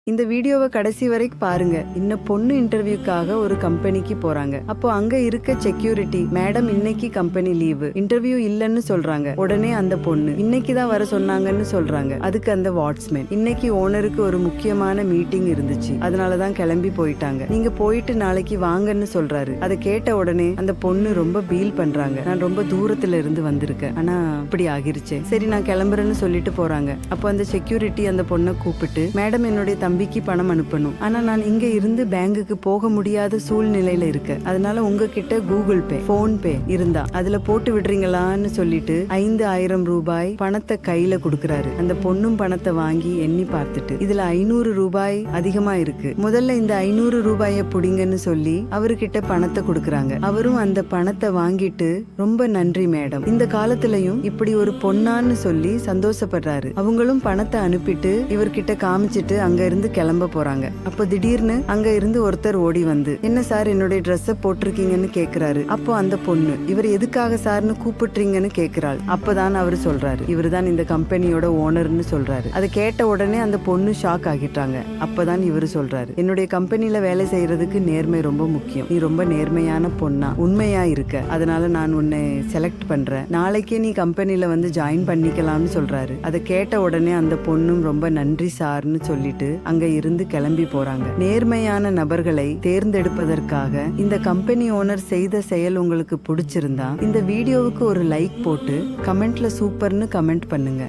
இந்த வீடியோவை கடைசி வரைக்கும் பாருங்க. இன்னும் பொண்ணு இன்டர்வியூக்காக ஒரு கம்பெனிக்கு போறாங்க. அப்போ அங்க இருக்க செக்யூரிட்டி, மேடம் இன்னைக்கு கம்பெனி லீவு, இன்டர்வியூ இல்லன்னு சொல்றாங்க. உடனே அந்த பொண்ணு இன்னைக்கு தான் வர சொன்னாங்கன்னு சொல்றாங்க. அதுக்கு அந்த வாட்ச்மேன், இன்னைக்கு ஓனருக்கு ஒரு முக்கியமான மீட்டிங் இருந்துச்சு, அதனாலதான் கிளம்பி போயிட்டாங்க, நீங்க போயிட்டு நாளைக்கு வாங்கன்னு சொல்றாரு. அதை கேட்ட உடனே அந்த பொண்ணு ரொம்ப பீல் பண்றாங்க. நான் ரொம்ப தூரத்துல இருந்து வந்திருக்கேன், ஆனா இப்படி ஆகிருச்சே, சரி நான் கிளம்புறேன்னு சொல்லிட்டு போறாங்க. அப்போ அந்த செக்யூரிட்டி அந்த பொண்ணை கூப்பிட்டு, மேடம் என்னுடைய தம்பிக்கு பணம் அனுப்பணும், ஆனா நான் இங்க இருந்து பேங்குக்கு போக முடியாத சூழ்நிலையில இருக்க, அதனால உங்ககிட்ட கூகுள் பே, போன் பே இருந்தா அதுல போட்டு விடுறீங்களான்னு சொல்லிட்டு 5,000 ரூபாய் பணத்தை கையில கொடுக்கறாரு. அந்த பொண்ணும் பணத்தை வாங்கி எண்ணி பார்த்துட்டு, இதுல 500 ரூபாய் அதிகமா இருக்கு, முதல்ல இந்த 500 ரூபாய புடிங்கன்னு சொல்லி அவர்கிட்ட பணத்தை கொடுக்கறாங்க. அவரும் அந்த பணத்தை வாங்கிட்டு, ரொம்ப நன்றி மேடம், இந்த காலத்திலயும் இப்படி ஒரு பொண்ணான்னு சொல்லி சந்தோஷப்படுறாரு. அவங்களும் பணத்தை அனுப்பிட்டு இவர்கிட்ட காமிச்சிட்டு அங்க இருந்து கிளம்ப போறாங்க. அப்போ திடீர்னு அங்க இருந்து ஒருத்தர் ஓடி வந்து, என்ன சார் என்னுடைய ட்ரெஸ்ஸ போட்டிருக்கீங்கன்னு கேக்குறாரு. அப்போ அந்த பொண்ணு, இவர் எதுக்காக சார்னு கூப்பிடுறீங்கன்னு கேக்குறாள். அப்பதான் அவரு சொல்றாரு, இவருதான் இந்த கம்பெனியோட ஓனர்னு சொல்றாரு. அதை கேட்ட உடனே அந்த பொண்ணு ஷாக் ஆகிட்டாங்க. அப்பதான் இவரு சொல்றாரு, என்னுடைய கம்பெனில வேலை செய்யறதுக்கு நேர்மை ரொம்ப முக்கியம், நீ ரொம்ப நேர்மையான பொண்ணா, உண்மையா இருக்க, அதனால நான் உன்னை செலக்ட் பண்றேன், நாளைக்கே நீ கம்பெனில வந்து ஜாயின் பண்ணிக்கலாம்னு சொல்றாரு. அதை கேட்ட உடனே அந்த பொண்ணும் ரொம்ப நன்றி சார்னு சொல்லிட்டு அங்க இருந்து கிளம்பி போறாங்க. நேர்மையான நபர்களை தேர்ந்தெடுப்பதற்காக இந்த கம்பெனி ஓனர் செய்த செயல் உங்களுக்கு பிடிச்சிருந்தா இந்த வீடியோவுக்கு ஒரு லைக் போட்டு கமெண்ட்ல சூப்பர்னு கமெண்ட் பண்ணுங்க.